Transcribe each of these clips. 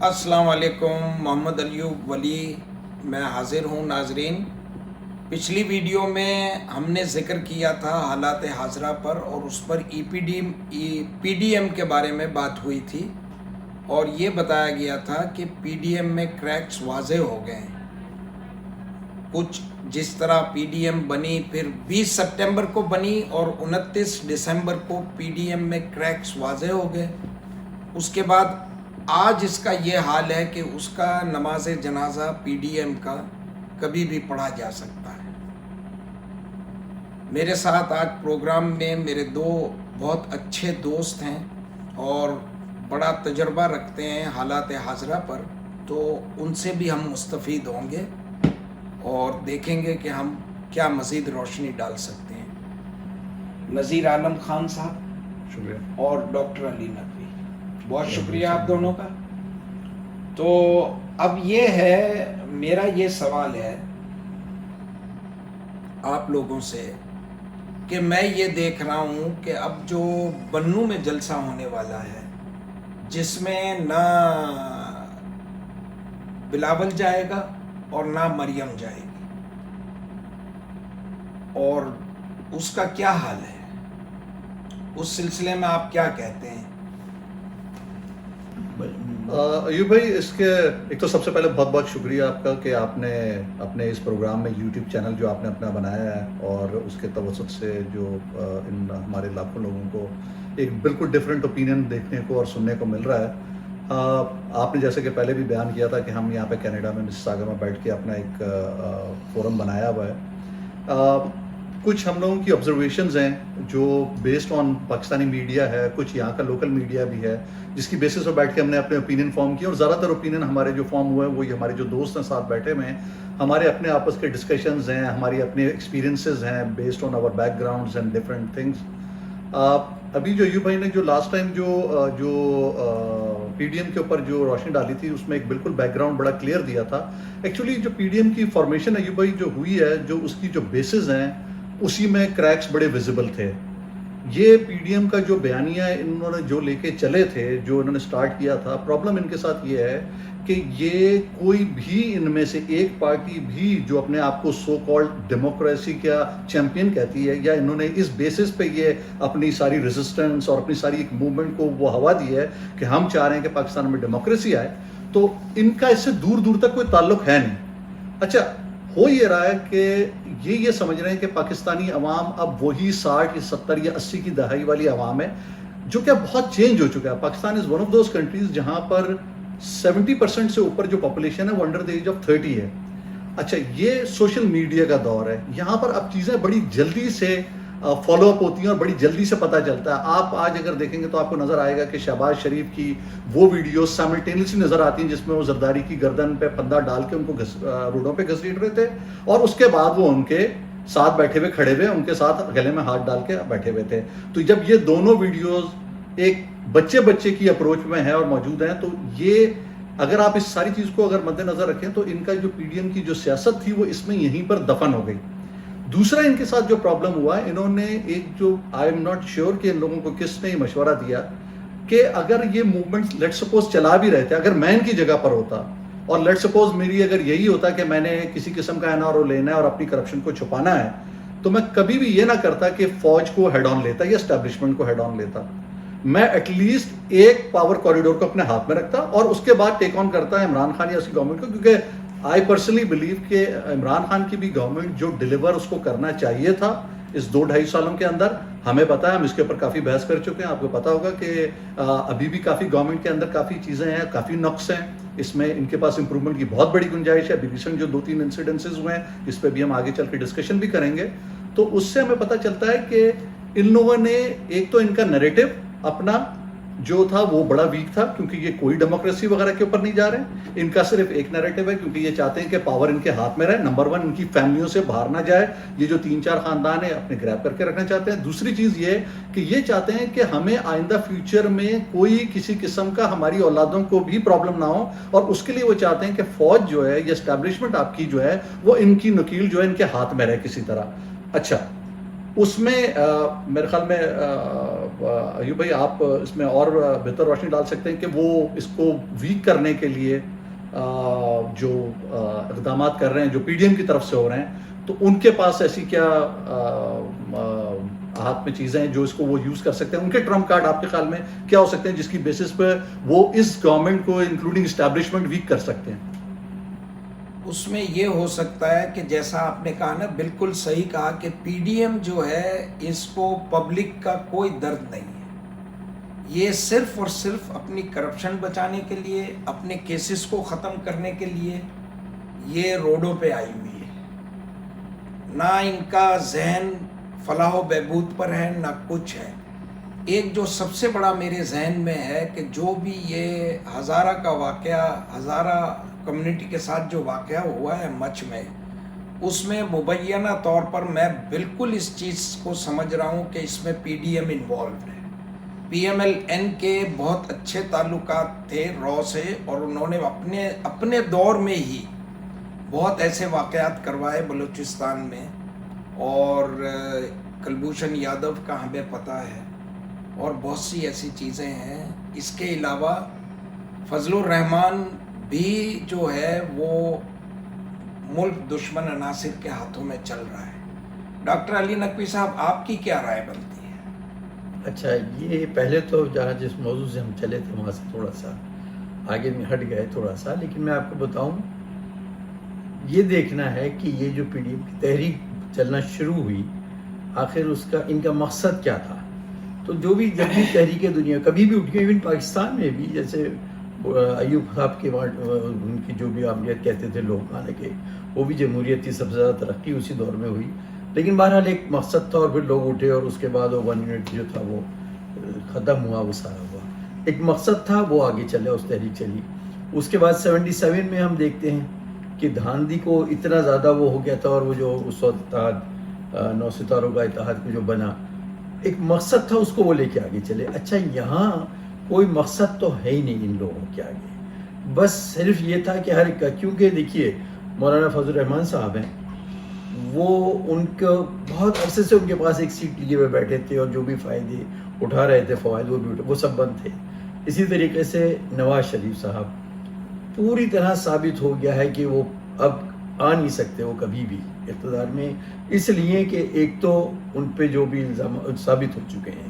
السلام علیکم، محمد ایوب ولی میں حاضر ہوں ناظرین۔ پچھلی ویڈیو میں ہم نے ذکر کیا تھا حالات حاضرہ پر، اور اس پر پی ڈی ایم کے بارے میں بات ہوئی تھی، اور یہ بتایا گیا تھا کہ پی ڈی ایم میں کریکس واضح ہو گئے ہیں۔ کچھ جس طرح پی ڈی ایم بنی، پھر 20 سپٹمبر کو بنی اور 29 دسمبر کو پی ڈی ایم میں کریکس واضح ہو گئے۔ اس کے بعد آج اس کا یہ حال ہے کہ اس کا نماز جنازہ پی ڈی ایم کا کبھی بھی پڑھا جا سکتا ہے۔ میرے ساتھ آج پروگرام میں میرے دو بہت اچھے دوست ہیں اور بڑا تجربہ رکھتے ہیں حالات حاضرہ پر، تو ان سے بھی ہم مستفید ہوں گے اور دیکھیں گے کہ ہم کیا مزید روشنی ڈال سکتے ہیں۔ نذیر عالم خان صاحب شکریہ اور ڈاکٹر علی نقوی، بہت شکریہ آپ دونوں کا۔ تو اب یہ ہے، میرا یہ سوال ہے آپ لوگوں سے کہ میں یہ دیکھ رہا ہوں کہ اب جو بنوں میں جلسہ ہونے والا ہے، جس میں نہ بلاول جائے گا اور نہ مریم جائے گی، اور اس کا کیا حال ہے، اس سلسلے میں آپ کیا کہتے ہیں؟ ایوب بھائی، اس کے ایک تو سب سے پہلے بہت بہت شکریہ آپ کا کہ آپ نے اپنے اس پروگرام میں یوٹیوب چینل جو آپ نے اپنا بنایا ہے، اور اس کے توسط سے جو ان ہمارے لاکھوں لوگوں کو ایک بالکل ڈفرینٹ اوپینین دیکھنے کو اور سننے کو مل رہا ہے۔ آپ نے جیسے کہ پہلے بھی بیان کیا تھا کہ ہم یہاں پہ کینیڈا میں مسیساگا میں بیٹھ کے اپنا ایک فورم بنایا ہوا ہے۔ کچھ ہم لوگوں کی آبزرویشنز ہیں جو بیسڈ آن پاکستانی میڈیا ہے، کچھ یہاں کا لوکل میڈیا بھی ہے، جس کی بیسس پہ بیٹھ کے ہم نے اپنے اوپینین فارم کیے، اور زیادہ تر اوپینین ہمارے جو فارم ہوئے ہیں وہ ہمارے جو دوست ہیں ساتھ بیٹھے ہوئے ہیں، ہمارے اپنے آپس کے ڈسکشنز ہیں، ہماری اپنے ایکسپیرینسز ہیں based on our backgrounds and different things. ابھی جو ایوب بھائی نے جو لاسٹ ٹائم جو پی ڈی ایم کے اوپر جو روشنی ڈالی تھی، اس میں ایک بالکل بیک گراؤنڈ بڑا کلیئر دیا تھا۔ ایکچولی جو پی ڈی ایم کی فارمیشن ایوب بھائی جو ہوئی ہے، جو اس کی جو بیسز ہیں، اسی میں کریکس بڑے ویزیبل تھے۔ یہ پی ڈی ایم کا جو بیانیہ انہوں نے جو لے کے چلے تھے، جو انہوں نے سٹارٹ کیا تھا، پرابلم ان کے ساتھ یہ ہے کہ یہ کوئی بھی ان میں سے ایک پارٹی بھی جو اپنے آپ کو سو کالڈ ڈیموکریسی کا چیمپئن کہتی ہے، یا انہوں نے اس بیسس پہ یہ اپنی ساری ریزسٹنس اور اپنی ساری ایک موومنٹ کو وہ ہوا دی ہے کہ ہم چاہ رہے ہیں کہ پاکستان میں ڈیموکریسی آئے، تو ان کا اس سے دور دور تک کوئی تعلق ہے نہیں۔ اچھا، ہو یہ رہا ہے کہ یہ سمجھ رہے ہیں کہ پاکستانی عوام اب وہی 60 یا 70 یا 80 کی دہائی والی عوام ہے، جو کہ بہت چینج ہو چکا ہے۔ Pakistan is one of those countries جہاں پر 70% سے اوپر جو پاپولیشن ہے وہ انڈر دی ایج آف 30 ہے۔ اچھا، یہ سوشل میڈیا کا دور ہے، یہاں پر اب چیزیں بڑی جلدی سے فالو اپ ہوتی ہیں اور بڑی جلدی سے پتہ چلتا ہے۔ آپ آج اگر دیکھیں گے تو آپ کو نظر آئے گا کہ شہباز شریف کی وہ ویڈیوز سائملٹینیسلی نظر آتی ہیں جس میں وہ زرداری کی گردن پہ پندہ ڈال کے ان کو روڈوں پہ گھسیٹ رہے تھے، اور اس کے بعد وہ ان کے ساتھ بیٹھے ہوئے کھڑے ہوئے ان کے ساتھ گلے میں ہاتھ ڈال کے بیٹھے ہوئے تھے۔ تو جب یہ دونوں ویڈیوز ایک بچے کی اپروچ میں ہیں اور موجود ہیں، تو یہ اگر آپ اس ساری چیز کو اگر مد نظر رکھیں تو ان کا جو پی ڈی ایم کی جو سیاست تھی وہ اس میں یہیں پر دفن ہو گئی۔ دوسرا ان کے ساتھ جو پرابلم ہوا ہے، انہوں نے ایک جو آئی ایم ناٹ شیور کہ ان لوگوں کو کس نے مشورہ دیا کہ اگر یہ موومنٹ لیٹ سپوز چلا بھی رہے تھے، اگر میں ان کی جگہ پر ہوتا اور لیٹ سپوز میری اگر یہی ہوتا کہ میں نے کسی قسم کا NRO لینا ہے اور اپنی کرپشن کو چھپانا ہے، تو میں کبھی بھی یہ نہ کرتا کہ فوج کو ہیڈ آن لیتا یا اسٹیبلشمنٹ کو ہیڈ آن لیتا۔ میں ایٹ لیسٹ ایک پاور کوریڈور کو اپنے ہاتھ میں رکھتا اور اس کے بعد ٹیک آن کرتا عمران خان یا اس کی گورنمنٹ کو، کیونکہ آئی پرسنلی بلیو کہ عمران خان کی بھی گورنمنٹ جو ڈیلیور اس کو کرنا چاہیے تھا اس 2-2.5 سالوں کے اندر، ہمیں پتا ہے، ہم اس کے اوپر کافی بحث کر چکے ہیں۔ آپ کو پتا ہوگا کہ ابھی بھی کافی گورنمنٹ کے اندر کافی چیزیں ہیں، کافی نقص ہیں، اس میں ان کے پاس امپرومنٹ کی بہت بڑی گنجائش ہے۔ ابھی ریسنٹ جو 2-3 انسیڈنسز ہوئے ہیں، اس پہ بھی ہم آگے چل کے ڈسکشن بھی کریں گے۔ تو اس سے ہمیں پتہ چلتا ہے کہ ان لوگوں نے ایک تو ان کا نیریٹو اپنا جو تھا وہ بڑا ویک تھا، کیونکہ یہ کوئی ڈیموکریسی وغیرہ کے اوپر نہیں جا رہے۔ ان کا صرف ایک نیریٹو ہے، کیونکہ یہ چاہتے ہیں کہ پاور ان کے ہاتھ میں رہے۔ نمبر 1، ان کی فیملیوں سے باہر نہ جائے، یہ جو 3-4 خاندان ہیں اپنے گریب کر کے رکھنا چاہتے ہیں۔ دوسری چیز یہ کہ یہ چاہتے ہیں کہ ہمیں آئندہ فیوچر میں کوئی کسی قسم کا ہماری اولادوں کو بھی پرابلم نہ ہو، اور اس کے لیے وہ چاہتے ہیں کہ فوج جو ہے یا اسٹیبلشمنٹ آپ کی جو ہے وہ ان کی نکیل جو ہے ان کے ہاتھ میں رہے کسی طرح۔ اچھا، اس میں میرے خیال میں ایوب بھائی آپ اس میں اور بہتر روشنی ڈال سکتے ہیں کہ وہ اس کو ویک کرنے کے لیے جو اقدامات کر رہے ہیں جو پی ڈی ایم کی طرف سے ہو رہے ہیں، تو ان کے پاس ایسی کیا ہاتھ میں چیزیں ہیں جو اس کو وہ یوز کر سکتے ہیں؟ ان کے ٹرمپ کارڈ آپ کے خیال میں کیا ہو سکتے ہیں جس کی بیسس پہ وہ اس گورنمنٹ کو انکلوڈنگ اسٹیبلشمنٹ ویک کر سکتے ہیں؟ اس میں یہ ہو سکتا ہے کہ جیسا آپ نے کہا نا، بالکل صحیح کہا کہ پی ڈی ایم جو ہے اس کو پبلک کا کوئی درد نہیں ہے، یہ صرف اور صرف اپنی کرپشن بچانے کے لیے، اپنے کیسز کو ختم کرنے کے لیے یہ روڈوں پہ آئی ہوئی ہے، نہ ان کا ذہن فلاح و بہبود پر ہے نہ کچھ ہے۔ ایک جو سب سے بڑا میرے ذہن میں ہے کہ جو بھی یہ ہزارہ کا واقعہ، ہزارہ کمیونٹی کے ساتھ جو واقعہ ہوا ہے مچھ میں، اس میں مبینہ طور پر میں بالکل اس چیز کو سمجھ رہا ہوں کہ اس میں پی ڈی ایم انوالوڈ ہے۔ پی ایم ایل این کے بہت اچھے تعلقات تھے رو سے، اور انہوں نے اپنے دور میں ہی بہت ایسے واقعات کروائے بلوچستان میں، اور کلبھوشن یادو کا ہمیں پتہ ہے، اور بہت سی ایسی چیزیں ہیں۔ اس کے علاوہ فضل الرحمان بھی جو ہے وہ ملک دشمن عناصر کے ہاتھوں میں چل رہا ہے۔ ڈاکٹر علی نقوی صاحب، آپ کی کیا رائے بنتی ہے؟ اچھا، یہ پہلے تو جہاں جس موضوع سے ہم چلے تھے وہاں سے تھوڑا سا آگے میں ہٹ گئے تھوڑا سا، لیکن میں آپ کو بتاؤں، یہ دیکھنا ہے کہ یہ جو پی ڈی ایم کی تحریک چلنا شروع ہوئی، آخر اس کا ان کا مقصد کیا تھا؟ تو جو بھی جب بھی تحریکیں دنیا کبھی بھی اٹھی، ایون پاکستان میں بھی، جیسے ایوب صاحب کے ان کی جو بھی عاملیت کہتے تھے لوگ، حالانکہ وہ بھی جمہوریت کی سب سے زیادہ ترقی اسی دور میں ہوئی، لیکن بہرحال ایک مقصد تھا، اور پھر لوگ اٹھے، اور اس کے بعد وہ 1 یونٹ جو تھا وہ ختم ہوا، وہ سارا ہوا۔ ایک مقصد تھا، وہ آگے چلا، اس تحریک چلی۔ اس کے بعد 77 میں ہم دیکھتے ہیں کہ دھاندلی کو اتنا زیادہ وہ ہو گیا تھا، اور وہ جو اس وقت اتحاد 9 ستاروں کا اتحاد کو جو بنا، ایک مقصد تھا، اس کو وہ لے کے آگے چلے۔ اچھا، یہاں کوئی مقصد تو ہے ہی نہیں ان لوگوں کے آگے، بس صرف یہ تھا کہ ہر ایک کا، کیونکہ دیکھیے مولانا فضل الرحمان صاحب ہیں، وہ ان کو بہت عرصے سے ان کے پاس ایک سیٹ لیے ہوئے بیٹھے تھے، اور جو بھی فائدے اٹھا رہے تھے، فوائد وہ سب بند تھے۔ اسی طریقے سے نواز شریف صاحب پوری طرح ثابت ہو گیا ہے کہ وہ اب آ نہیں سکتے وہ کبھی بھی اقتدار میں، اس لیے کہ ایک تو ان پہ جو بھی الزام ثابت ہو چکے ہیں،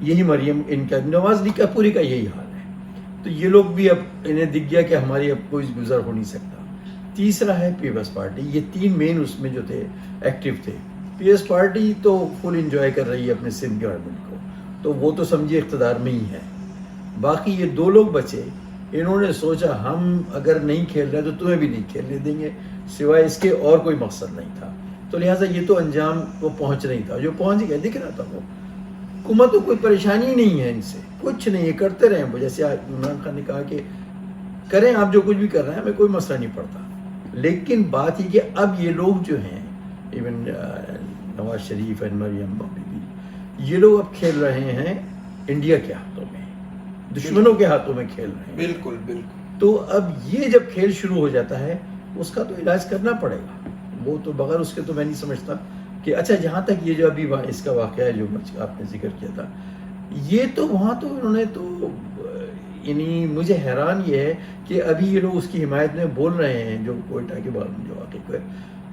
یہی مریم ان کا، نواز لیگ کا پوری کا یہی حال ہے، تو یہ لوگ بھی اب انہیں دکھ گیا کہ ہماری اب کوئی گزر ہو نہیں سکتا۔ تیسرا ہے پیپلز پارٹی، یہ 3 مین اس میں جو تھے ایکٹیو تھے۔ پیپلز پارٹی تو فل انجوائے کر رہی ہے اپنے سندھ گورنمنٹ کو، تو وہ تو سمجھے اقتدار میں ہی ہے۔ باقی یہ 2 لوگ بچے، انہوں نے سوچا ہم اگر نہیں کھیل رہے تو تمہیں بھی نہیں کھیلنے دیں گے، سوائے اس کے اور کوئی مقصد نہیں تھا، تو لہٰذا یہ تو انجام وہ پہنچ نہیں تھا، جو پہنچ گیا دکھ رہا تھا۔ وہ حکومت کو کوئی پریشانی نہیں ہے ان سے، کچھ نہیں ہے، کرتے رہیں وہ، جیسے عمران خان نے کہا کہ کریں آپ جو کچھ بھی کر رہے ہیں، ہمیں کوئی مسئلہ نہیں پڑتا۔ لیکن بات یہ کہ اب یہ لوگ جو ہیں، ایون نواز شریف اور مریم بی، یہ لوگ اب کھیل رہے ہیں انڈیا کے ہاتھوں میں، دشمنوں کے ہاتھوں میں کھیل رہے ہیں۔ بالکل بالکل۔ تو اب یہ جب کھیل شروع ہو جاتا ہے، اس کا تو علاج کرنا پڑے گا، وہ تو بغیر اس کے تو میں نہیں سمجھتا کہ اچھا، جہاں تک یہ جو ابھی اس کا واقعہ ہے جو آپ نے ذکر کیا تھا، یہ تو وہاں تو انہوں نے تو، یعنی مجھے حیران یہ ہے کہ ابھی یہ لوگ اس کی حمایت میں بول رہے ہیں جو کوئٹہ کے بارے میں جو واقعہ ہے،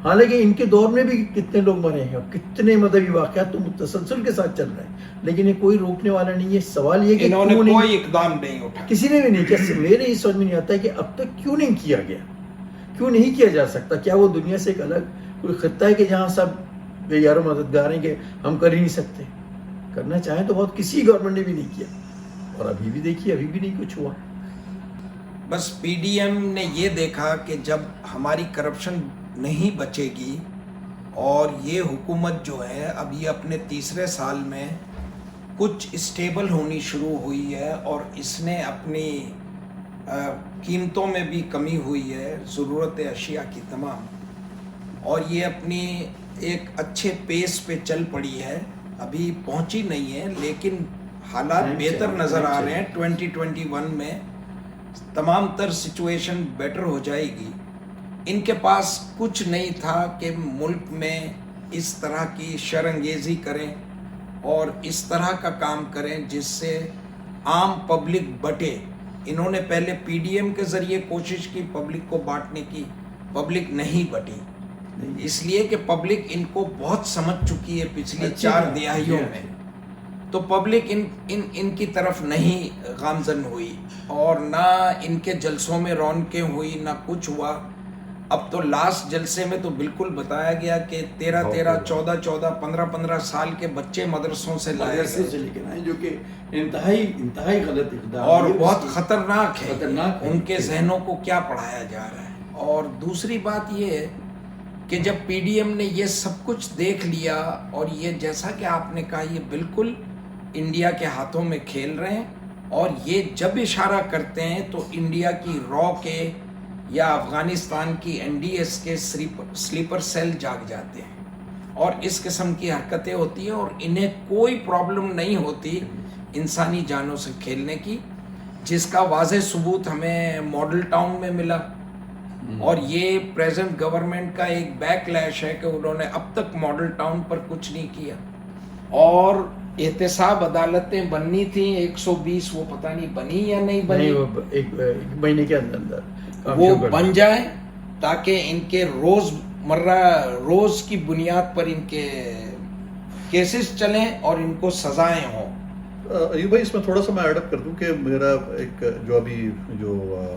حالانکہ ان کے دور میں بھی کتنے لوگ مرے ہیں، اور کتنے مذہبی واقعات تو تسلسل کے ساتھ چل رہے ہیں، لیکن یہ کوئی روکنے والا نہیں ہے۔ سوال یہ کہ انہوں نے کوئی اقدام نہیں اٹھا، کسی نے بھی نہیں کیا۔ میرے یہ سمجھ میں نہیں آتا ہے کہ اب تک کیوں نہیں کیا گیا، کیوں نہیں کیا جا سکتا؟ کیا وہ دنیا سے ایک الگ کوئی خطہ ہے کہ جہاں سب بے یار و مددگار ہیں کہ ہم کر ہی نہیں سکتے؟ کرنا چاہیں تو بہت، کسی گورنمنٹ نے بھی نہیں کیا، اور ابھی بھی دیکھیے ابھی بھی نہیں کچھ ہوا۔ بس پی ڈی ایم نے یہ دیکھا کہ جب ہماری کرپشن نہیں بچے گی، اور یہ حکومت جو ہے اب یہ اپنے 3رے سال میں کچھ اسٹیبل ہونی شروع ہوئی ہے، اور اس نے اپنی قیمتوں میں بھی کمی ہوئی ہے، ضرورت اشیاء کی تمام، اور یہ اپنی ایک اچھے پیس پہ چل پڑی ہے، ابھی پہنچی نہیں ہے، لیکن حالات بہتر نظر آ رہے ہیں۔ 2021 میں تمام تر سچویشن بیٹر ہو جائے گی۔ ان کے پاس کچھ نہیں تھا کہ ملک میں اس طرح کی شرانگیزی کریں، اور اس طرح کا کام کریں جس سے عام پبلک بٹے. انہوں نے پہلے پی ڈی ایم کے ذریعے کوشش کی پبلک کو بانٹنے کی, پبلک نہیں بٹی, اس لیے کہ پبلک ان کو بہت سمجھ چکی ہے پچھلی 4 دہائیوں میں, تو پبلک ان کی طرف نہیں گامزن ہوئی, اور نہ ان کے جلسوں میں رونقیں ہوئی, نہ کچھ ہوا. اب تو لاسٹ جلسے میں تو بالکل بتایا گیا کہ 13 14 15 سال کے بچے مدرسوں سے لائے گئے, جو کہ انتہائی غلط اقدام اور بہت خطرناک ہے. ان کے ذہنوں کو کیا پڑھایا جا رہا ہے. اور دوسری بات یہ ہے کہ جب پی ڈی ایم نے یہ سب کچھ دیکھ لیا, اور یہ جیسا کہ آپ نے کہا یہ بالکل انڈیا کے ہاتھوں میں کھیل رہے ہیں, اور یہ جب اشارہ کرتے ہیں تو انڈیا کی رو کے یا افغانستان کی این ڈی ایس کے سلیپر سیل جاگ جاتے ہیں, اور اس قسم کی حرکتیں ہوتی ہیں, اور انہیں کوئی پرابلم نہیں ہوتی انسانی جانوں سے کھیلنے کی, جس کا واضح ثبوت ہمیں ماڈل ٹاؤن میں ملا. اور یہ پریزنٹ گورنمنٹ کا ایک بیک لیش ہے کہ انہوں نے اب تک ماڈل ٹاؤن پر کچھ نہیں کیا. اور احتساب عدالتیں بننی تھیں 120, وہ پتہ نہیں بنی یا نہیں بنی, ایک مہینے کے اندر وہ بن جائیں تاکہ ان کے روز کی بنیاد پر ان کے کیسز چلیں اور ان کو سزائیں ہوں. ایوب بھائی اس میں تھوڑا سا میں ایڈ اپ کر دوں کہ میرا ایک جو ابھی جو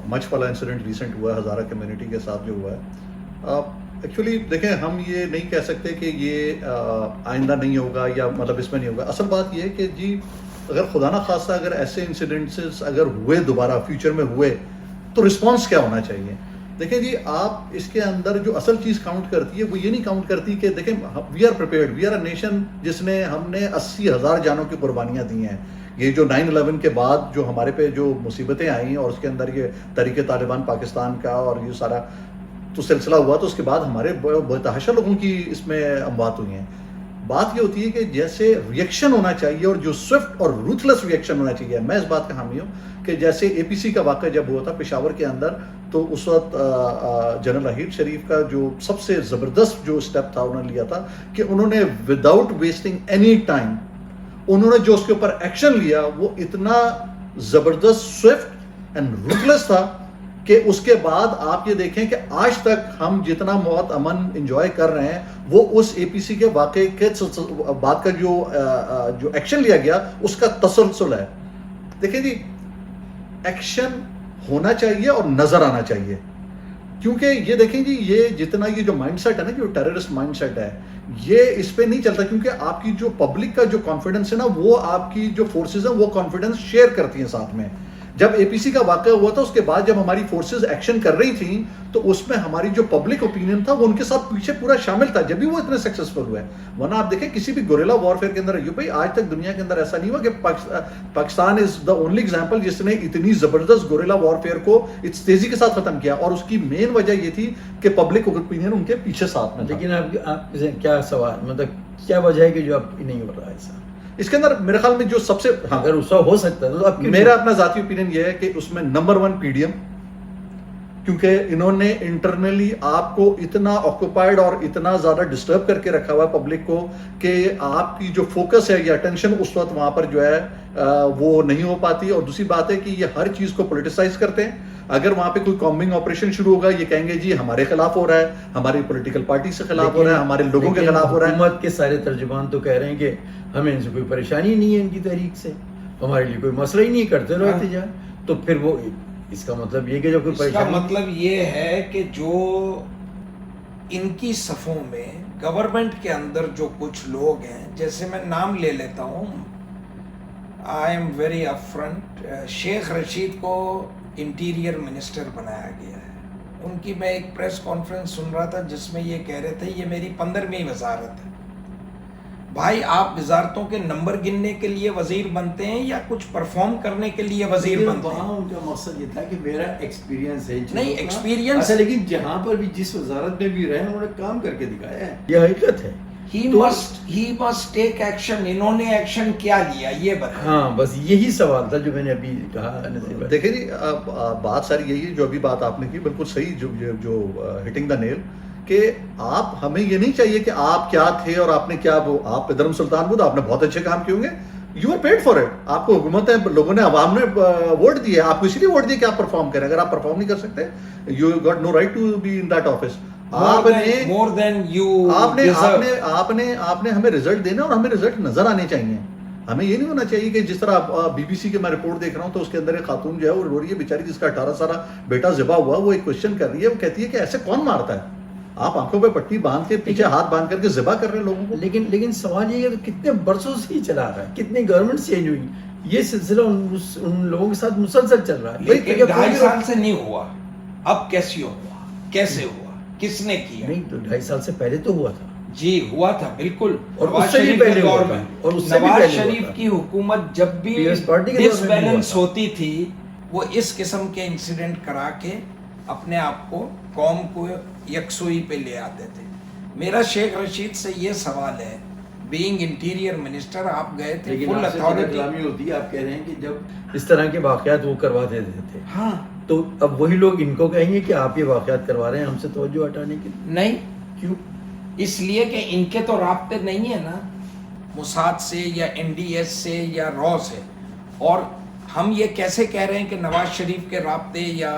مچ والا انسیڈنٹ ریسنٹ ہوا ہے ہزارہ کمیونٹی کے ساتھ جو ہوا ہے, ایکچولی دیکھیں ہم یہ نہیں کہہ سکتے کہ یہ آئندہ نہیں ہوگا یا مطلب اس میں نہیں ہوگا. اصل بات یہ ہے کہ جی اگر خدا نہ خواستہ اگر ایسے انسیڈنٹس اگر ہوئے دوبارہ فیوچر میں ہوئے تو رسپانس کیا ہونا چاہیے. دیکھیں جی آپ اس کے اندر جو اصل چیز کاؤنٹ کرتی ہے وہ یہ نہیں کاؤنٹ کرتی کہ دیکھیں we are prepared, we are a nation جس نے ہم نے 80,000 جانوں کی قربانیاں دی ہیں. یہ جو 9/11 کے بعد جو ہمارے پہ جو مصیبتیں آئیں اور اس کے اندر یہ تحریک طالبان پاکستان کا اور یہ سارا تو سلسلہ ہوا, تو اس کے بعد ہمارے بتحاشا لوگوں کی اس میں اموات ہوئی ہیں. بات یہ ہوتی ہے کہ جیسے ریئیکشن ہونا چاہیے اور جو سوئفٹ اور روتھلیس ریئیکشن ہونا چاہیے. میں اس بات کا حامی ہوں کہ جیسے اے پی سی کا واقعہ جب ہوا تھا پشاور کے اندر, تو اس وقت جنرل راحیل شریف کا جو سب سے زبردست جو اسٹیپ تھا انہوں نے لیا تھا کہ انہوں نے وداؤٹ ویسٹنگ اینی ٹائم انہوں نے جو اس کے اوپر ایکشن لیا وہ اتنا زبردست سوئفٹ اینڈ روتھلیس تھا کہ اس کے بعد آپ یہ دیکھیں کہ آج تک ہم جتنا موت امن انجوائے کر رہے ہیں وہ اس اے پی سی کے واقعے کے بعد کا جو ایکشن لیا گیا اس کا تسلسل ہے. دیکھیں جی ایکشن ہونا چاہیے اور نظر آنا چاہیے, کیونکہ یہ دیکھیں جی یہ جتنا یہ جو مائنڈ سیٹ ہے نا, جو ٹیررسٹ مائنڈ سیٹ ہے, یہ اس پہ نہیں چلتا, کیونکہ آپ کی جو پبلک کا جو کانفیڈنس ہے نا وہ آپ کی جو فورسز ہیں وہ کانفیڈنس شیئر کرتی ہیں ساتھ میں. جب اے پی سی کا واقعہ ہوا تھا اس کے بعد جب ہماری فورسز ایکشن کر رہی تھیں تو اس میں ہماری جو پبلک اوپینین تھا وہ ان کے ساتھ پیچھے پورا شامل تھا, جب بھی وہ اتنے سکسیسفل ہوئے. ورنہ آپ دیکھیں کسی بھی گوریلا وارفیئر کے اندر ایوب بھائی آج تک دنیا کے اندر ایسا نہیں ہوا کہ پاکستان از دا اونلی ایگزامپل جس نے اتنی زبردست گوریلا وارفیئر کو اس تیزی کے ساتھ ختم کیا, اور اس کی مین وجہ یہ تھی کہ پبلک اوپینین ان کے پیچھے ساتھ میں. لیکن آپ کیا سوال مطلب کیا وجہ ہے کہ جو آپ نہیں ہو رہا ہے ایسا؟ اس کے اندر میرے خیال میں جو سب سے اگر اس ہو سکتا ہے تو آپ میرا اپنا ذاتی اوپینین یہ ہے کہ اس میں نمبر 1 پی ڈی ایم, کیونکہ انہوں نے انٹرنلی آپ کو اتنا آکوپائڈ اور اتنا زیادہ ڈسٹرب کر کے رکھا ہوا ہے پبلک کو کہ آپ کی جو فوکس ہے یا اٹینشن اس وقت وہاں پر جو ہے وہ نہیں ہو پاتی. اور دوسری بات ہے کہ یہ ہر چیز کو پولیٹیسائز کرتے ہیں. اگر وہاں پہ کوئی کامبنگ آپریشن شروع ہوگا یہ کہیں گے جی ہمارے خلاف ہو رہا ہے, ہماری پولیٹیکل پارٹی سے خلاف ہو رہا ہے, ہمارے لوگوں کے خلاف ہو رہا ہے. حکومت کے سارے ترجمان تو کہہ رہے ہیں کہ ہمیں ان سے کوئی پریشانی نہیں ہے, ان کی تحریک سے ہمارے لیے کوئی مسئلہ ہی نہیں, کرتے رہو احتجاج. تو پھر وہ اس کا مطلب یہ کہ جب کوئی پریشانی, اس کا مطلب یہ ہے کہ جو ان کی صفوں میں گورنمنٹ کے اندر جو کچھ لوگ ہیں, جیسے میں نام لے لیتا ہوں, I am very up front, Sheikh Rashid کو انٹیریئر منسٹر بنایا گیا ہے. ان کی میں ایک پریس کانفرنس سن رہا تھا جس میں یہ کہہ رہے تھے یہ میری 15ویں وزارت ہے. بھائی آپ وزارتوں کے نمبر گننے کے لیے وزیر بنتے ہیں یا کچھ پرفارم کرنے کے لیے وزیر بنتے ہیں؟ وہاں ان کا مقصد یہ تھا کہ میرا ایکسپیرینس ہے. نہیں ایکسپیرینس, لیکن جہاں پر بھی جس وزارت میں بھی رہے انہوں نے کام کر کے دکھایا ہے, یہ حقیقت ہے. he must take action. انہوں نے ایکشن کیا لیا یہ بتائیں. ہاں بس یہی سوال تھا جو میں نے ابھی کہا. دیکھیں جی بات ساری یہی ہے جو ابھی بات آپ نے کی بالکل صحیح, جو ہٹنگ دا نیل کہ آپ ہمیں یہ نہیں چاہیے کہ آپ کیا تھے اور آپ نے کیا وہ آپ ادھرم سلطان بدھ آپ نے بہت اچھے کام کیے ہوں گے, you are paid for it, آپ کو حکومت ہے, لوگوں نے عوام نے ووٹ دیا, آپ کو اسی لیے ووٹ دیا کہ آپ پرفارم کریں. اگر آپ پرفارم نہیں کر سکتے you got no right to be in that office. آپ نے ہمیں رزلٹ دینا اور ہمیں رزلٹ نظر آنے چاہیے. ہمیں یہ نہیں ہونا چاہیے کہ جس طرح بی بی سی کے میں رپورٹ دیکھ رہا ہوں تو اس کے اندر ایک خاتون جو ہے وہ رو رہی ہے بیچاری, جس کا 18 سالہ بیٹا ذبح ہوا, وہ ایک کوشچن کر رہی ہے, وہ کہتی ہے کہ ایسے کون مارتا ہے, آپ آنکھوں پہ پٹی باندھ کے پیچھے ہاتھ باندھ کر کے ذبح کر رہے ہیں لوگوں کو. لیکن سوال یہ ہے کہ کتنے برسوں سے ہی چلا رہا ہے, کتنی گورنمنٹ چینج ہوئی, یہ سلسلہ ان لوگوں کے ساتھ مسلسل چل رہا ہے. 2.5 سال سے نہیں ہوا, اب کیسے ہوا, کیسے ہوا, کس نے کیا؟ نہیں تو 2.5 سال سے پہلے تو ہوا تھا. جی ہوا تھا بالکل, اور نواز اس سے بھی شریف پہلے کے دور ہوا میں, تھا, اور اس سے بھی نواز پہلے ہوا شریف تھا. کی حکومت جب بھی PS پارٹی کے دور ڈس میں بھی ہوا بیلنس تھا. ہوتی تھی وہ اس قسم کے انسیڈنٹ کرا کے اپنے آپ کو قوم کو یکسوئی پہ لے آتے تھے. میرا شیخ رشید سے یہ سوال ہے, بینگ انٹیریئر منسٹر آپ گئے تھے, لیکن فل آپ سے اتھارٹی غلامی ہوتی ہے, آپ کہہ رہے ہیں کہ جب اس طرح کے واقعات وہ کروا دیتے تھے, ہاں تو اب وہی لوگ ان کو کہیں گے کہ آپ یہ واقعات کروا رہے ہیں ہم سے توجہ ہٹانے کے لیے. نہیں, کیوں؟ اس لیے کہ ان کے تو رابطے نہیں ہیں نا موساد سے یا NDS سے یا رو سے, اور ہم یہ کیسے کہہ رہے ہیں کہ نواز شریف کے رابطے یا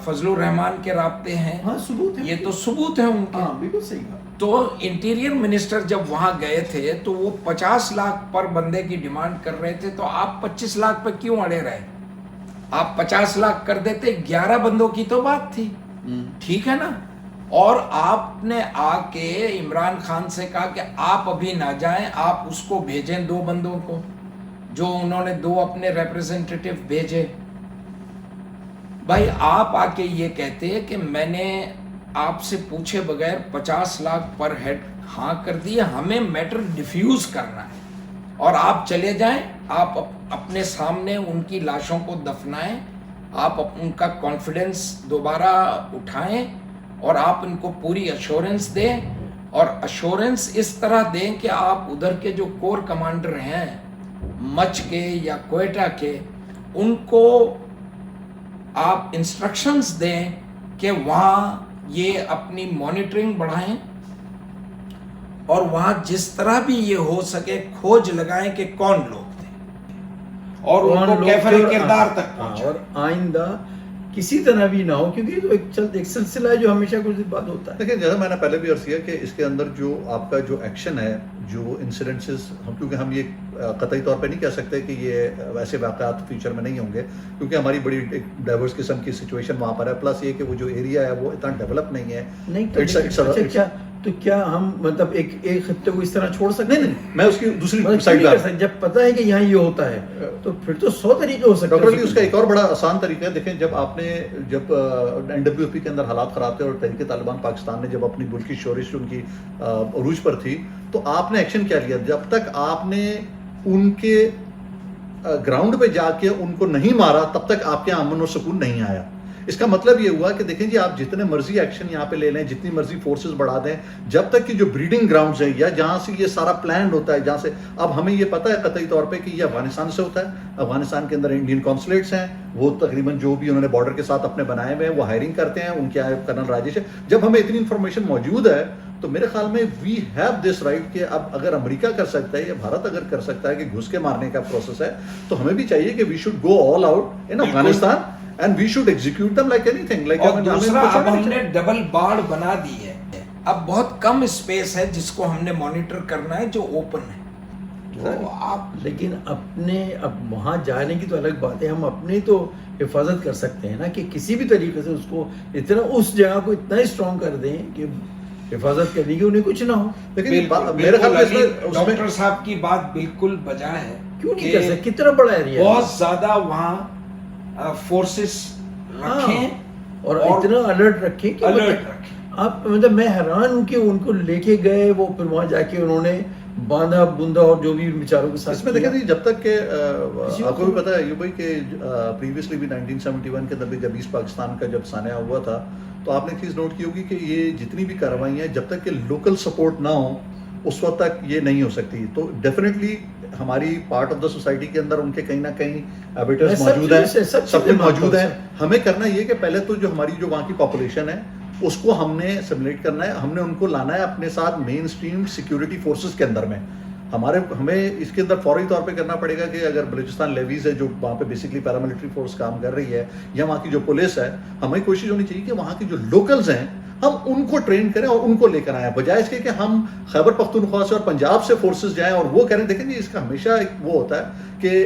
فضل الرحمان کے رابطے ہیں؟ ہاں ثبوت ہے, یہ تو ثبوت ہے ان کے. ہاں بالکل صحیح بات. تو انٹیریئر منسٹر جب وہاں گئے تھے تو وہ 50 لاکھ پر بندے کی ڈیمانڈ کر رہے تھے, تو آپ 25 لاکھ پہ کیوں اڑے رہے؟ آپ 50 لاکھ کر دیتے, 11 بندوں کی تو بات تھی, ٹھیک ہے نا. اور آپ نے آ کے عمران خان سے کہا کہ آپ ابھی نہ جائیں, آپ اس کو بھیجیں 2 بندوں کو, جو انہوں نے 2 اپنے ریپریزنٹیٹیو بھیجے. بھائی آپ آ کے یہ کہتے کہ میں نے آپ سے پوچھے بغیر 50 لاکھ پر ہیڈ ہاں کر دیا, ہمیں میٹر ڈیفیوز کرنا ہے, اور آپ چلے جائیں, آپ اپنے سامنے ان کی لاشوں کو دفنائیں, آپ ان کا کانفیڈنس دوبارہ اٹھائیں, اور آپ ان کو پوری ایشورنس دیں, اور ایشورنس اس طرح دیں کہ آپ ادھر کے جو کور کمانڈر ہیں مچ کے یا کوئٹہ کے, ان کو آپ انسٹرکشنز دیں کہ وہاں یہ اپنی مانیٹرنگ بڑھائیں, اور وہاں جس طرح بھی یہ ہو سکے کھوج لگائیں کہ کون لوگ تھے, اور ان کو کیفر کردار تک پہنچائیں. اور آئندہ کسی طرح بھی نہ ہو, کیونکہ یہ تو ایک سلسلہ ہے جو ہمیشہ کچھ بعد ہوتا ہے. لیکن جیسا میں نے پہلے بھی عرض کیا کہ اس کے اندر جو آپ کا جو ایکشن ہے, جو انسیڈنٹس, کیونکہ ہم یہ قطعی طور پہ نہیں کہہ سکتے کہ یہ ویسے واقعات فیوچر میں نہیں ہوں گے, کیونکہ ہماری بڑی ایک ڈائیورس قسم کی سچویشن وہاں پر ہے, پلس یہ کہ وہ جو ایریا ہے وہ اتنا ڈیولپ نہیں ہے. نہیں تو کیا ہم مطلب ایک خطے کو اس طرح چھوڑ سکتے ہیں؟ نہیں, میں اس کی دوسری سائڈ پہ, جب پتہ ہے کہ یہاں یہ ہوتا ہے تو پھر تو 100 طریقے ہو سکتے ہیں. ڈاکٹر علی, اس کا ایک اور بڑا آسان طریقہ ہے. دیکھیں, جب NWP کے اندر حالات خراب تھے اور تحریک طالبان پاکستان نے جب اپنی ملک کی شورش ان کی عروج پر تھی, تو آپ نے ایکشن کیا لیا؟ جب تک آپ نے ان کے گراؤنڈ پہ جا کے ان کو نہیں مارا تب تک آپ کے امن و سکون نہیں آیا. اس کا مطلب یہ ہوا کہ دیکھیں جی, آپ جتنے مرضی ایکشن یہاں پہ لے لیں, جتنی مرضی فورسز بڑھا دیں, جب تک کہ جو بریڈنگ گراؤنڈز ہیں یا جہاں سے یہ سارا پلانڈ ہوتا ہے, جہاں سے اب ہمیں یہ پتہ ہے قطعی طور پہ کہ یہ افغانستان سے ہوتا ہے. افغانستان کے اندر انڈین کانسولیٹس ہیں, وہ تقریباً جو بھی انہوں نے بارڈر کے ساتھ اپنے بنائے ہوئے ہیں وہ ہائرنگ کرتے ہیں, ان کے کرنل راجیش ہے. جب ہمیں اتنی انفارمیشن موجود ہے تو میرے خیال میں وی ہیو دس رائٹ کہ اب اگر امریکہ کر سکتا ہے یا بھارت اگر کر سکتا ہے کہ گھس کے مارنے کا پروسیس ہے, تو ہمیں بھی چاہیے کہ we should go all out in Afghanistan and we should execute them like anything. اور دوسرا, اب ہم نے ڈبل باڑ بنا دی ہے, اب بہت کم اسپیس ہے جس کو ہم نے مانیٹر کرنا ہے جو اوپن ہے. لیکن اب وہاں جانے کی تو الگ بات ہے, ہم اپنی تو حفاظت کر سکتے ہیں نا, کہ کسی بھی طریقے سے اس کو اتنا, اس جگہ کو اتنا اسٹرانگ کر دیں کہ حفاظت کرنے کی انہیں کچھ نہ ہو. لیکن میرے خیال میں ڈاکٹر صاحب کی بات بالکل بجا ہے. کیوں نہیں کر سکتے؟ کتنا بڑا ایریا, بہت زیادہ وہاں فورسز رکھیں اور اتنا الرٹ رکھیں کہ آپ, مطلب میں حیران ہوں کہ ان کو لے کے گئے, وہ پھر وہاں جا کے انہوں نے باندھا بوندا اور جو بھی بیچاروں کے ساتھ. اس میں دیکھیں جی, جب تک کہ آپ کو بھی پتا ہے بھائی کہ پریویسلی بھی 1971 کے اندر بھی جب ایسٹ پاکستان کا جب سانحہ ہوا تھا, تو آپ نے چیز نوٹ کی ہوگی کہ یہ جتنی بھی کارروائیاں ہیں, جب تک کہ لوکل سپورٹ نہ ہو اس وقت تک یہ نہیں ہو سکتی. تو ڈیفینیٹلی ہماری پارٹ آف دا سوسائٹی کے اندر ان کے کہیں نہ کہیں ایبیٹرز موجود ہیں, سب کچھ موجود ہیں. ہمیں کرنا یہ کہ پہلے تو جو ہماری جو وہاں کی پاپولیشن ہے اس کو ہم نے سیمولیٹ کرنا ہے, ہم نے ان کو لانا ہے اپنے ساتھ مین اسٹریم سیکیورٹی فورسز کے اندر میں. ہمیں اس کے اندر فوری طور پہ کرنا پڑے گا کہ اگر بلوچستان لیویز ہے جو وہاں پہ بیسکلی پیراملٹری فورس کام کر رہی ہے, یا وہاں کی جو پولیس ہے, ہمیں کوشش ہونی چاہیے کہ وہاں کی جو لوکلز ہیں ہم ان کو ٹرین کریں اور ان کو لے کر آئیں, بجائے اس کے کہ ہم خیبر پختونخوا سے اور پنجاب سے فورسز جائیں اور وہ کریں. دیکھیں جی اس کا ہمیشہ ایک وہ ہوتا ہے کہ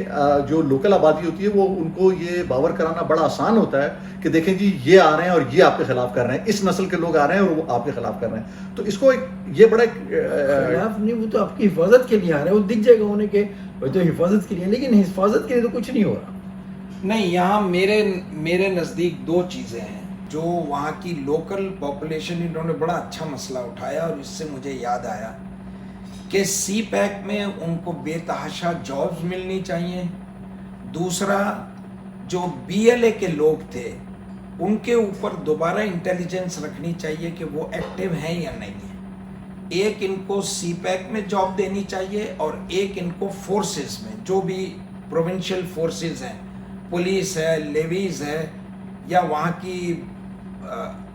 جو لوکل آبادی ہوتی ہے وہ ان کو یہ باور کرانا بڑا آسان ہوتا ہے کہ دیکھیں جی یہ آ رہے ہیں اور یہ آپ کے خلاف کر رہے ہیں, اس نسل کے لوگ آ رہے ہیں اور وہ آپ کے خلاف کر رہے ہیں. تو اس کو یہ بڑا خلاف نہیں, وہ تو آپ کی حفاظت کے لیے آ رہے ہیں, وہ دکھ جائے گا انہیں کہ وہ تو حفاظت کے لیے, لیکن حفاظت کے لیے تو کچھ نہیں ہو رہا. نہیں, یہاں میرے نزدیک دو چیزیں ہیں جو وہاں کی لوکل پاپولیشن, انہوں نے بڑا اچھا مسئلہ اٹھایا اور اس سے مجھے یاد آیا کہ سی پیک میں ان کو بے تحاشا جابز ملنی چاہیے. دوسرا جو بی ایل اے کے لوگ تھے ان کے اوپر دوبارہ انٹیلیجنس رکھنی چاہیے کہ وہ ایکٹیو ہیں یا نہیں ہیں. ایک ان کو سی پیک میں جاب دینی چاہیے اور ایک ان کو فورسز میں, جو بھی پروونشل فورسز ہیں, پولیس ہے, لیویز ہے, یا وہاں کی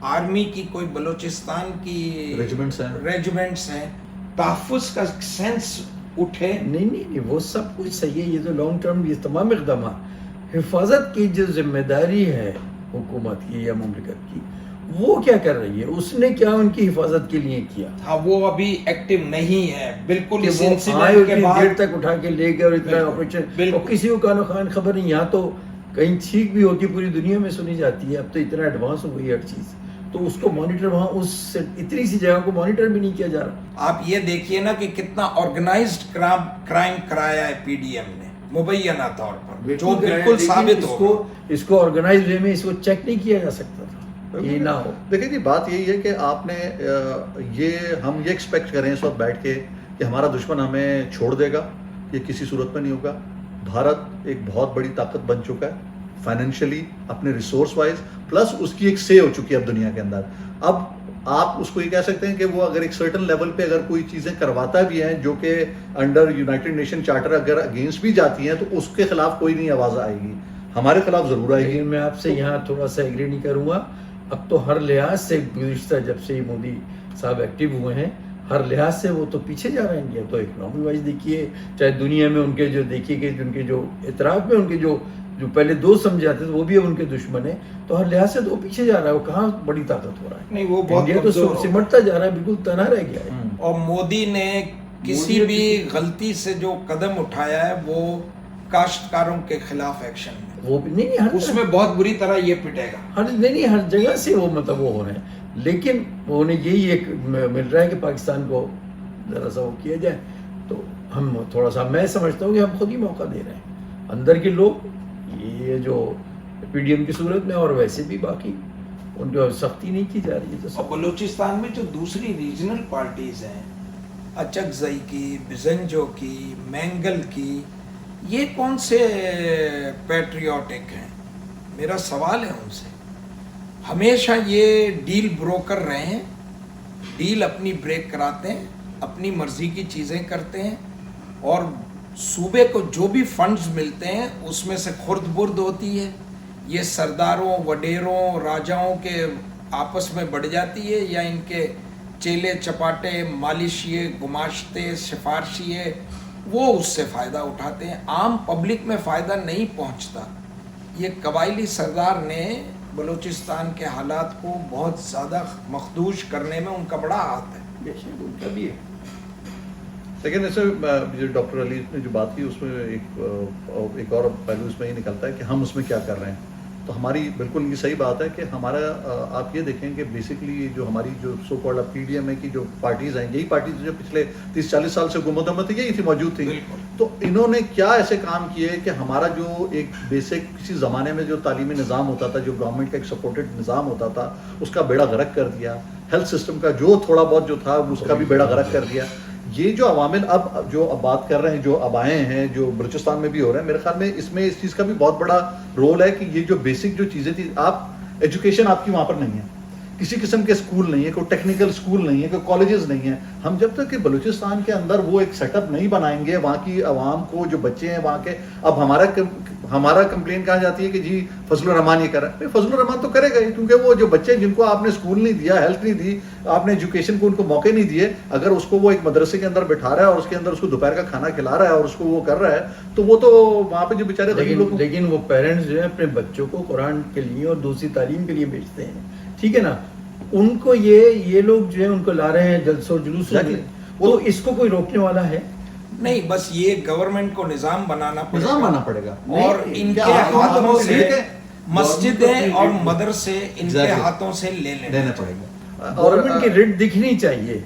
آرمی کی کوئی بلوچستان کی ریجیمنٹس ہیں, تحفظ کا سینس اٹھے. نہیں وہ سب کچھ صحیح ہے, یہ تو لانگ ٹرم یہ تمام اقدامات. حفاظت کی جو ذمہ داری ہے حکومت کی یا مملکت کی, وہ کیا کر رہی ہے, اس نے کیا ان کی حفاظت کے لیے کیا؟ ہاں, وہ ابھی ایکٹیو نہیں ہے بالکل. اس آئے انسیڈنٹ کے بعد دیر تک اٹھا کے لے گئے اور اتنا آپریشن, اور کسی کو کانو خان خبر نہیں. یہاں تو کہیں ٹھیک بھی ہوتی پوری دنیا میں سنی جاتی ہے, اب تو اتنا ایڈوانس ہو گئی ہر چیز, تو اس کو مانیٹر وہاں اس اتنی سی جگہ کو مانیٹر بھی نہیں کیا جا رہا. آپ یہ دیکھیے نا کہ کتنا آرگنائزڈ کرائم کرایا ہے پی ڈی ایم نے مبینہ طور پر, جو بالکل ثابت ہو. اس کو آرگنائز وے میں اس کو چیک نہیں کیا جا سکتا تھا, یہ نہ ہو. دیکھیں جی بات یہی ہے کہ آپ نے ہم یہ ایکسپیکٹ کریں اس وقت بیٹھ کے کہ ہمارا دشمن ہمیں چھوڑ دے گا, یہ کسی صورت میں نہیں ہوگا. بھارت ایک بہت بڑی طاقت بن چکا ہے فائنینشلی, اپنے ریسورس وائز, پلس اس کی ایک سے ہو چکی ہے اب دنیا کے اندر. اب آپ اس کو یہ کہہ سکتے ہیں کہ وہ اگر ایک سرٹن لیول پہ اگر کوئی چیزیں کرواتا بھی ہے جو کہ انڈر یونائٹڈ نیشن چارٹر اگر اگینسٹ بھی جاتی ہیں, تو اس کے خلاف کوئی نہیں آواز آئے گی, ہمارے خلاف ضرور آئے گی. لیکن میں آپ سے یہاں تھوڑا سا ایگری نہیں کروں گا. اب تو ہر لحاظ سے گزشتہ جب سے مودی صاحب ایکٹیو ہوئے ہیں, ہر لحاظ سے وہ تو پیچھے جا رہے ہیں. یہ تو اکنامی وائز دیکھیے, چاہے دنیا میں ان کے جو دیکھیے کہ ان کے جو اعتراف میں ان کے جو پہلے دوست سمجھے جاتے تھے وہ بھی اب ان کے دشمن ہیں, تو ہر لحاظ سے تو پیچھے جا رہا ہے. وہ کہاں بڑی طاقت ہو رہا ہے, نہیں وہ بہت انڈیا تو سمٹتا جا رہا ہے, بالکل تنہا رہ گیا ہے. اور مودی نے کسی بھی غلطی سے جو قدم اٹھایا ہے وہ کاشتکاروں کے خلاف ایکشن میں, وہ نہیں اس میں بہت بری طرح یہ پٹے گا. نہیں ہر جگہ سے وہ مطلب وہ ہو رہے ہیں, لیکن انہیں یہی ایک مل رہا ہے کہ پاکستان کو ذرا سا وہ کیا جائے. تو ہم تھوڑا سا, میں سمجھتا ہوں کہ ہم خود ہی موقع دے رہے ہیں اندر کے لوگ, یہ جو پی ڈی ایم کی صورت میں اور ویسے بھی باقی ان کو سختی نہیں کی جا رہی ہے. اور بلوچستان میں جو دوسری ریجنل پارٹیز ہیں, اچکزئی کی, بزنجو کی, مینگل کی, یہ کون سے پیٹریوٹک ہیں؟ میرا سوال ہے ان سے. ہمیشہ یہ ڈیل بروکر رہے ہیں, ڈیل اپنی بریک کراتے ہیں, اپنی مرضی کی چیزیں کرتے ہیں, اور صوبے کو جو بھی فنڈز ملتے ہیں اس میں سے خرد برد ہوتی ہے. یہ سرداروں, وڈیروں, راجاؤں کے آپس میں بڑھ جاتی ہے, یا ان کے چیلے چپاٹے, مالشیے, گماشتے, سفارشیے, وہ اس سے فائدہ اٹھاتے ہیں. عام پبلک میں فائدہ نہیں پہنچتا. یہ قبائلی سردار نے بلوچستان کے حالات کو بہت زیادہ مخدوش کرنے میں ان کا بڑا ہاتھ ہے. بے شک ان کا بھی ہے. لیکن ایسے جو ڈاکٹر علی نے جو بات کی اس میں ایک اور پہلو اس میں یہ نکلتا ہے کہ ہم اس میں کیا کر رہے ہیں. تو ہماری بالکل یہ صحیح بات ہے کہ ہمارا, آپ یہ دیکھیں کہ بیسکلی جو ہماری جو so called P D M کی جو پارٹیز ہیں, یہی پارٹیز جو پچھلے 30-40 سال سے حکومت میں یہی تھی, موجود تھی. تو انہوں نے کیا ایسے کام کیے کہ ہمارا جو ایک بیسک کسی زمانے میں جو تعلیمی نظام ہوتا تھا, جو گورنمنٹ کا ایک سپورٹڈ نظام ہوتا تھا, اس کا بیڑا غرق کر دیا. ہیلتھ سسٹم کا جو تھوڑا بہت جو تھا اس کا بھی بیڑا غرق کر دیا. یہ جو عوامل اب بات کر رہے ہیں, جو اب آئے ہیں, جو بلوچستان میں بھی ہو رہے ہیں, میرے خیال میں اس میں اس چیز کا بھی بہت بڑا رول ہے کہ یہ جو بیسک جو چیزیں تھی, آپ ایجوکیشن آپ کی وہاں پر نہیں ہے, کسی قسم کے اسکول نہیں ہے, کوئی ٹیکنیکل اسکول نہیں ہے, کوئی کالجز نہیں ہیں. ہم جب تک کہ بلوچستان کے اندر وہ ایک سیٹ اپ نہیں بنائیں گے, وہاں کی عوام کو جو بچے ہیں وہاں کے, اب ہمارا ہمارا کمپلین کہاں جاتی ہے کہ جی فضل الرحمان یہ کر رہا ہے. فضل الرحمان تو کرے گا ہی, کیونکہ وہ جو بچے جن کو آپ نے اسکول نہیں دیا, ہیلتھ نہیں دی, آپ نے ایجوکیشن کو ان کو موقع نہیں دیے, اگر اس کو وہ ایک مدرسے کے اندر بٹھا رہا ہے اور اس کے اندر اس کو دوپہر کا کھانا کھلا رہا ہے اور اس کو وہ کر رہا ہے, تو وہ تو وہاں پہ جو بیچارے غریب لوگ, لیکن وہ پیرنٹس جو ہے اپنے بچوں کو قرآن کے لیے اور دوسری تعلیم کے لیے بھیجتے ہیں, ٹھیک ہے نا, ان کو یہ لوگ جو ہے ان کو لا رہے ہیں جلسوں جلوسوں میں, تو اس کو کوئی روکنے والا ہے نہیں, بس یہ گورنمنٹ کو نظام بنانا پڑے گا اور ان کے ہاتھوں سے مسجدیں اور مدرسے ان کے ہاتھوں سے لینے پڑے گا. گورنمنٹ کی ریٹ دکھنی چاہیے.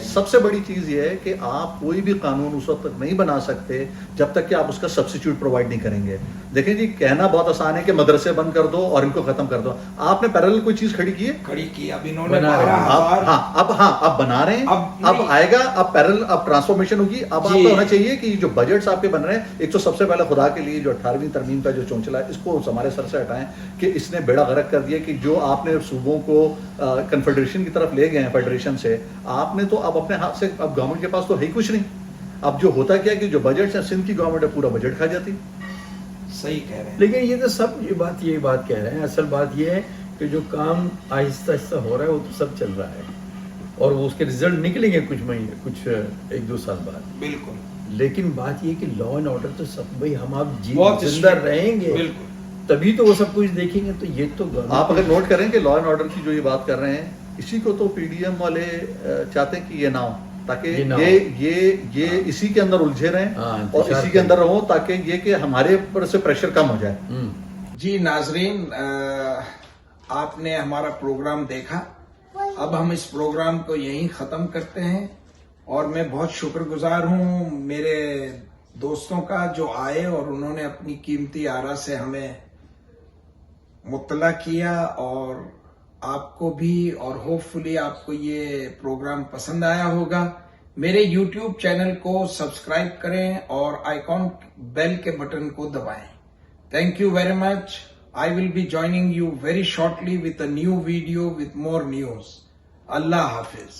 سب سے بڑی چیز یہ ہے کہ آپ کوئی بھی قانون اس وقت تک نہیں بنا سکتے جب تک کہ آپ اس کا سبسٹیٹیوٹ پرووائڈ نہیں کریں گے. دیکھیں جی, کہنا بہت آسان ہے کہ مدرسے بند کر دو اور ان کو ختم کر دو. آپ نے پیرالل کوئی چیز کھڑی کی اب انہوں نے اب بنا رہے ہیں, اب آئے گا, اب پیرالل, اب ٹرانسفارمیشن ہوگی. اب آپ کو ہونا چاہیے کہ جو بجٹس آپ کے بن رہے ہیں, ایک تو سب سے پہلے خدا کے لیے جو 18ویں ترمیم کا جو چونچلا ہے اس کو ہمارے سر سے ہٹائیں کہ اس نے بیڑا غرق کر دیا کہ جو آپ نے صوبوں کو کنفیڈریشن کی طرف لے گئے ہیں, فیڈریشن سے, آپ نے تو اب اپنے ہاتھ سے, اب گورنمنٹ کے پاس تو ہے ہی کچھ نہیں. اب جو ہوتا کیا کہ جو بجٹ ہے, سندھ کی گورنمنٹ ہے پورا بجٹ کھا جاتی. صحیح کہہ رہے ہیں. لیکن یہ تو سب یہ بات کہہ رہے ہیں, اصل بات یہ ہے کہ جو کام آہستہ آہستہ ہو رہا ہے وہ تو سب چل رہا ہے اور وہ اس کے رزلٹ نکلیں گے کچھ مہینے, کچھ 1-2 سال بعد. بالکل. لیکن بات یہ کہ لا اینڈ آرڈر تو سب, بھائی ہم آپ زندہ رہیں گے تبھی تو وہ سب کچھ دیکھیں گے. تو یہ تو آپ اگر نوٹ کریں کہ لا اینڈ آرڈر کی جو یہ بات کر رہے ہیں, اسی کو تو پی ڈی ایم والے چاہتے ہیں کہ یہ نہ ہو, تاکہ یہ اسی کے اندر الجھے رہیں اور اسی کے اندر رہو, تاکہ یہ کہ ہمارے اوپر سے پریشر کم ہو جائے. جی ناظرین, آپ نے ہمارا پروگرام دیکھا. اب ہم اس پروگرام کو یہیں ختم کرتے ہیں اور میں بہت شکر گزار ہوں میرے دوستوں کا جو آئے اور انہوں نے اپنی قیمتی آرا سے ہمیں مطلع کیا, اور آپ کو بھی, اور ہوپ فلی آپ کو یہ پروگرام پسند آیا ہوگا. میرے یوٹیوب چینل کو سبسکرائب کریں اور آئیکن بیل کے بٹن کو دبائیں. Thank you very much. I will be joining you very shortly with a new video with more news. Allah Hafiz.